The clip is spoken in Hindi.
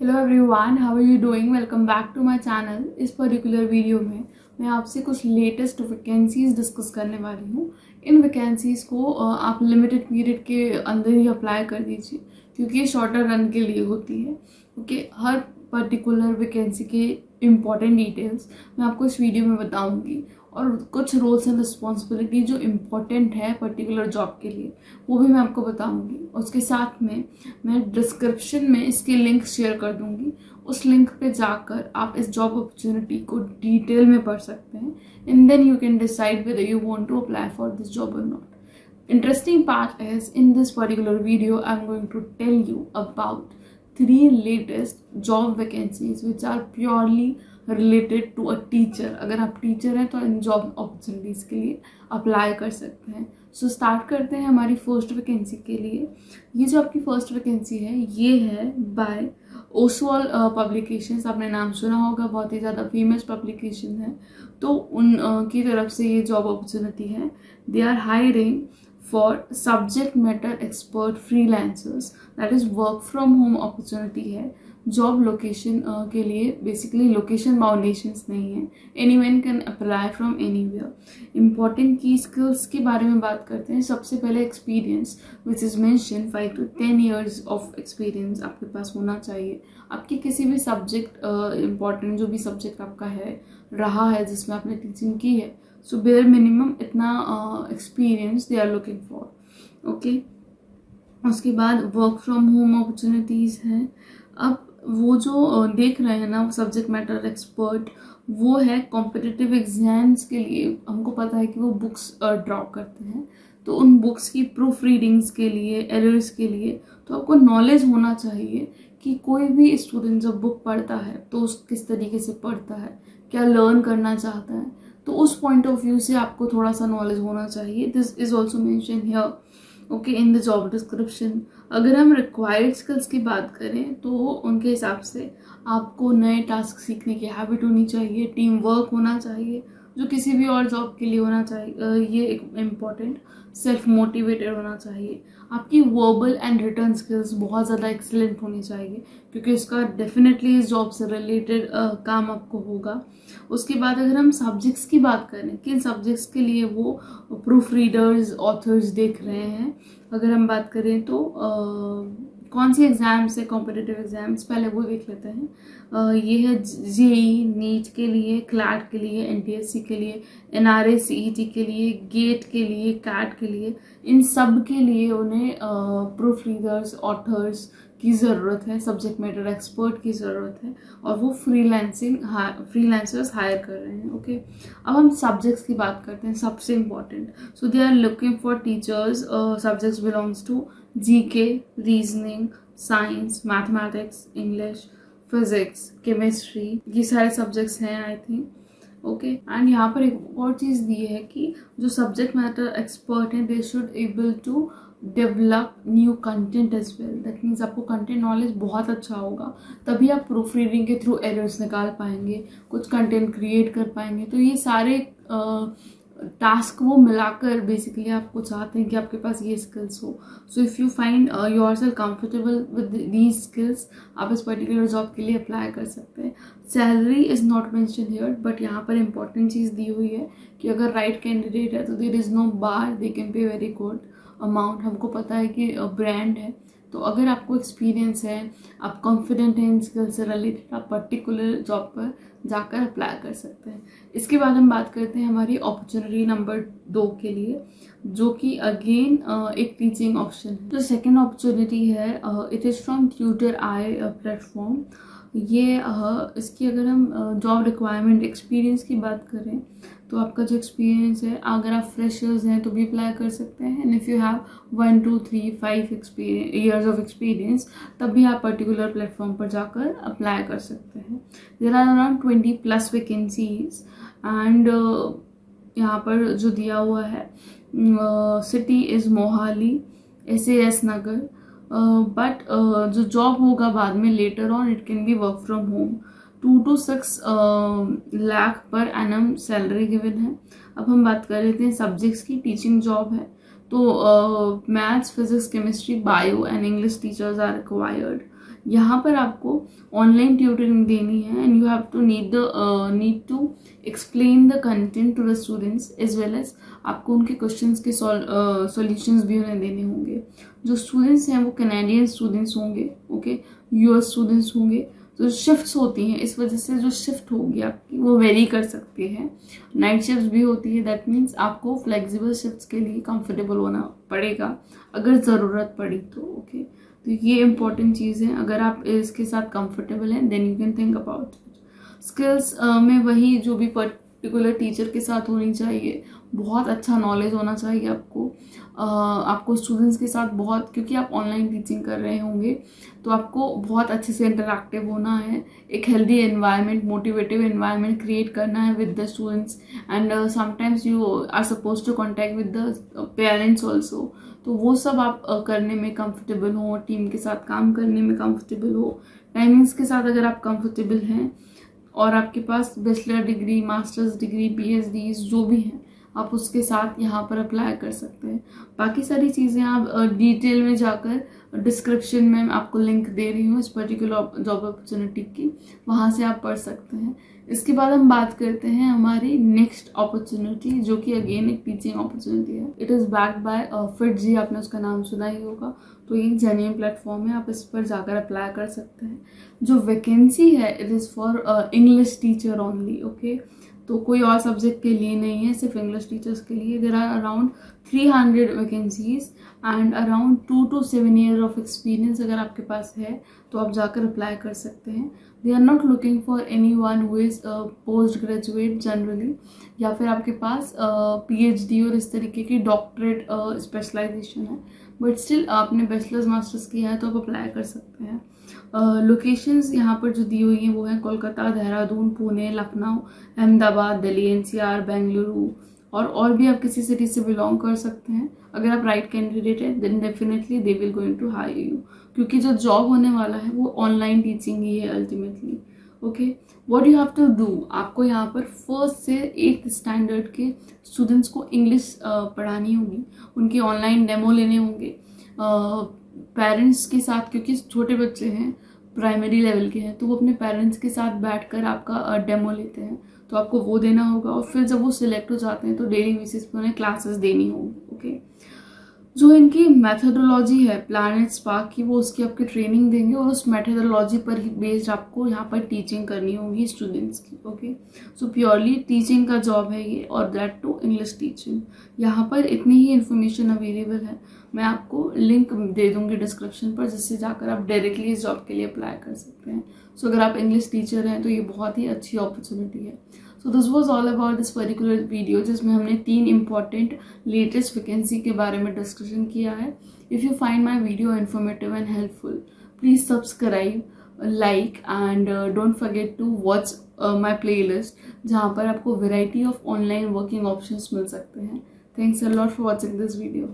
Hello everyone, how are you doing? Welcome back to my channel. इस पर्टिकुलर वीडियो में मैं आपसे कुछ लेटेस्ट वैकेंसीज डिस्कस करने वाली हूँ। इन वैकेंसीज को आप लिमिटेड पीरियड के अंदर ही अप्लाई कर दीजिए क्योंकि ये शॉर्टर रन के लिए होती है। ओके, हर पर्टिकुलर वैकेंसी के इम्पॉर्टेंट डिटेल्स मैं आपको इस वीडियो में बताऊंगी और कुछ रोल्स एंड रिस्पॉन्सिबिलिटी जो इम्पॉर्टेंट है पर्टिकुलर जॉब के लिए वो भी मैं आपको बताऊंगी। उसके साथ में मैं डिस्क्रिप्शन में इसके लिंक शेयर कर दूंगी। उस लिंक पे जाकर आप इस जॉब अपॉर्चुनिटी को डिटेल में पढ़ सकते हैं and then you can decide whether you want to apply for this job और not. Interesting part is in this particular video I'm going to tell you about 3 latest job vacancies which are purely related to a teacher। अगर आप टीचर हैं तो इन जॉब अपॉर्चुनिटीज के लिए अप्लाई कर सकते हैं। सो स्टार्ट करते हैं हमारी फर्स्ट वैकेंसी के लिए। ये जो आपकी फर्स्ट वैकेंसी है ये है बाय ओसवाल पब्लिकेशंस। आपने नाम सुना होगा, बहुत ही ज़्यादा फेमस पब्लिकेशन है। तो उन की तरफ से ये जॉब अपॉर्चुनिटी है। They are hiring for subject matter expert freelancers, that is work from home opportunity है। जॉब लोकेशन के लिए बेसिकली लोकेशन बाउंडेशंस नहीं है, anyone can apply from anywhere. Important की स्किल्स के बारे में बात करते हैं। सबसे पहले experience which is mention 5 to 10 years of experience आपके पास होना चाहिए। आपकी किसी भी सब्जेक्ट इम्पॉर्टेंट जो भी सब्जेक्ट आपका है रहा है जिसमें आपने टीचिंग की है, सो बेयर मिनिमम इतना experience they are looking for. Okay, उसके बाद वर्क फ्रॉम होम अपॉर्चुनिटीज़ हैं। अब वो जो देख रहे हैं ना सब्जेक्ट मैटर एक्सपर्ट, वो है कॉम्पिटिटिव एग्जाम्स के लिए। हमको पता है कि वो बुक्स ड्रॉ करते हैं, तो उन बुक्स की प्रूफ रीडिंग्स के लिए, एरर्स के लिए तो आपको नॉलेज होना चाहिए कि कोई भी स्टूडेंट जब बुक पढ़ता है तो उस किस तरीके से पढ़ता है, क्या लर्न करना चाहता है, तो उस पॉइंट ऑफ व्यू से आपको थोड़ा सा नॉलेज होना चाहिए। This is also mention here okay in the job description. अगर हम रिक्वायर्ड स्किल्स की बात करें तो उनके हिसाब से आपको नए टास्क सीखने की हैबिट होनी चाहिए, टीम वर्क होना चाहिए जो किसी भी और जॉब के लिए होना चाहिए, ये एक इम्पॉर्टेंट, सेल्फ मोटिवेटेड होना चाहिए। आपकी वर्बल एंड रिटर्न स्किल्स बहुत ज़्यादा एक्सीलेंट होनी चाहिए क्योंकि इसका डेफिनेटली इस जॉब से रिलेटेड काम आपको होगा। उसके बाद अगर हम सब्जेक्ट्स की बात करें, किन सब्जेक्ट्स के लिए वो प्रूफ रीडर्स ऑथर्स देख रहे हैं, अगर हम बात करें तो कौन सी एग्ज़ाम्स है कॉम्पिटिटिव एग्ज़ाम्स, पहले वो देख लेते हैं। ये है जेई नीट के लिए, क्लैट के लिए, एनटीएससी के लिए, एनआरए सीईटी के लिए, गेट के लिए, कैट के लिए, इन सब के लिए उन्हें प्रूफ रीडर्स ऑथर्स की ज़रूरत है, सब्जेक्ट मैटर एक्सपर्ट की ज़रूरत है और वो फ्रीलांसर्स हायर कर रहे हैं। ओके, अब हम सब्जेक्ट्स की बात करते हैं, सबसे important. So they are looking for teachers. Subjects belongs to GK, reasoning, science, mathematics, English, physics, chemistry, ये सारे सब्जेक्ट्स हैं आई थिंक। ओके, एंड यहाँ पर एक और चीज़ दी है कि जो सब्जेक्ट मैटर एक्सपर्ट हैं they should able to develop new content as well. That means आपको कंटेंट नॉलेज बहुत अच्छा होगा, तभी आप प्रूफ रीडिंग के थ्रू एरर्स निकाल पाएंगे, कुछ कंटेंट क्रिएट कर पाएंगे। तो ये सारे टास्क वो मिलाकर बेसिकली आपको चाहते हैं कि आपके पास ये स्किल्स हो। So if you find your self comfortable with these skills, आप इस पर्टिकुलर जॉब के लिए अप्लाई कर सकते हैं। Salary is not mention here, but यहाँ पर इंपॉर्टेंट चीज़ दी हुई है कि अगर राइट कैंडिडेट है तो there is no bar, they can pay very good amount. हमको पता है कि ब्रांड है, तो अगर आपको एक्सपीरियंस है, आप कॉन्फिडेंट हैं इन स्किल से रिलेटेड, आप पर्टिकुलर जॉब पर जाकर अप्लाई कर सकते हैं। इसके बाद हम बात करते हैं हमारी अपॉर्चुनिटी नंबर 2 के लिए, जो कि अगेन एक टीचिंग ऑप्शन है। तो सेकेंड अपॉर्चुनिटी है, it is from tutor I platform. ये इसकी अगर हम जॉब रिक्वायरमेंट एक्सपीरियंस की बात करें तो आपका जो एक्सपीरियंस है, अगर आप फ्रेशर्स हैं तो भी अप्लाई कर सकते हैं, and if you have 1 2 3 5 years of experience तब भी आप पर्टिकुलर प्लेटफॉर्म पर जाकर अप्लाई कर सकते हैं। There are around 20+ vacancies and यहाँ पर जो दिया हुआ है city is Mohali, SAS Nagar, but जो जॉब होगा बाद में later on it can be work from home. 2 to 6 lakh per annum salary given है। अब हम बात कर लेते हैं सब्जेक्ट्स की। टीचिंग जॉब है तो maths, physics, chemistry, bio and English teachers are required. यहाँ पर आपको ऑनलाइन ट्यूटरिंग देनी है and you have to need to explain the content to the students as well as आपको उनके क्वेश्चंस के सॉल्यूशंस भी उन्हें देने होंगे। जो स्टूडेंट्स हैं वो कैनेडियन स्टूडेंट्स होंगे, ओके, यूएस स्टूडेंट्स होंगे। तो शिफ्ट्स होती हैं, इस वजह से जो शिफ्ट होगी आपकी वो वेरी कर सकती है। नाइट शिफ्ट्स भी होती है, दैट मीन्स आपको फ्लेक्सिबल शिफ्ट्स के लिए कंफर्टेबल होना पड़ेगा अगर ज़रूरत पड़ी तो, ओके। तो ये इंपॉर्टेंट चीज़ है, अगर आप इसके साथ कंफर्टेबल हैं then you can think about it. Skills में वही जो भी पर्टिकुलर टीचर के साथ होनी चाहिए, बहुत अच्छा नॉलेज होना चाहिए आपको स्टूडेंट्स के साथ बहुत, क्योंकि आप ऑनलाइन टीचिंग कर रहे होंगे तो आपको बहुत अच्छे से इंटरैक्टिव होना है, एक healthy environment, motivative environment create करना है with the students and sometimes you are suppose to contact with the parents also. तो वो सब आप करने में कंफर्टेबल हो, टीम के साथ काम करने में कंफर्टेबल हो, टाइमिंग्स के साथ अगर आप कंफर्टेबल हैं और आपके पास bachelor degree, masters degree, PhD जो भी हैं आप उसके साथ यहाँ पर अप्लाई कर सकते हैं। बाकी सारी चीज़ें आप डिटेल में जाकर डिस्क्रिप्शन में आपको लिंक दे रही हूँ इस पर्टिकुलर जॉब अपॉर्चुनिटी की, वहाँ से आप पढ़ सकते हैं। इसके बाद हम बात करते हैं हमारी नेक्स्ट अपॉर्चुनिटी, जो कि अगेन एक टीचिंग अपॉर्चुनिटी है। It is backed by FIITJEE, आपने उसका नाम सुना ही होगा। तो ये जेन्युइन प्लेटफॉर्म है, आप इस पर जाकर अप्लाई कर सकते हैं। जो वैकेंसी है it is for English teacher only, okay. तो कोई और सब्जेक्ट के लिए नहीं है, सिर्फ इंग्लिश टीचर्स के लिए। There are around 300 vacancies and around 2 to 7 year of experience अगर आपके पास है तो आप जाकर अप्लाई कर सकते हैं। They are not looking for any one who is post graduate generally, या फिर आपके पास पीएचडी और इस तरीके की डॉक्टरेट स्पेशलाइजेशन है, बट स्टिल आपने बैचलर्स मास्टर्स किया है तो आप अप्लाई कर सकते हैं। लोकेशंस यहाँ पर जो दी हुई हैं वो हैं कोलकाता, देहरादून, पुणे, लखनऊ, अहमदाबाद, दिल्ली, एनसीआर, बेंगलुरु, और भी आप किसी सिटी से बिलोंग कर सकते हैं। अगर आप राइट कैंडिडेट हैं then definitely they will going to hire you, क्योंकि जो जॉब होने वाला है वो ऑनलाइन टीचिंग ही है ultimately, okay. What you have to do, आपको यहाँ पर 1st से 8th स्टैंडर्ड के स्टूडेंट्स को इंग्लिश पढ़ानी होगी, उनके ऑनलाइन डेमो लेने होंगे पेरेंट्स के साथ, क्योंकि छोटे बच्चे हैं, प्राइमरी लेवल के हैं, तो वो अपने पेरेंट्स के साथ बैठकर आपका डेमो लेते हैं, तो आपको वो देना होगा। और फिर जब वो सिलेक्ट हो जाते हैं तो डेली बेसिस पे उन्हें क्लासेस देनी होगी, ओके। जो इनकी मेथोडोलॉजी है प्लैनेट स्पार्क की, वो उसकी आपकी ट्रेनिंग देंगे और उस मेथोडोलॉजी पर ही बेस्ड आपको यहाँ पर टीचिंग करनी होगी स्टूडेंट्स की, ओके। सो प्योरली टीचिंग का जॉब है ये, और दैट टू इंग्लिश टीचिंग। यहाँ पर इतनी ही इन्फॉर्मेशन अवेलेबल है, मैं आपको लिंक दे दूँगी डिस्क्रिप्शन पर, जिससे जाकर आप डायरेक्टली इस जॉब के लिए अप्लाई कर सकते हैं। सो अगर आप इंग्लिश टीचर हैं तो ये बहुत ही अच्छी अपॉर्चुनिटी है। So this was all about this particular video, जिसमें हमने 3 इंपॉर्टेंट लेटेस्ट वैकेंसी के बारे में डिस्कशन किया है। If you find my video informative and helpful, please subscribe, like and don't forget to watch my playlist, जहाँ पर आपको variety of online working options मिल सकते हैं। Thanks a lot for watching this video.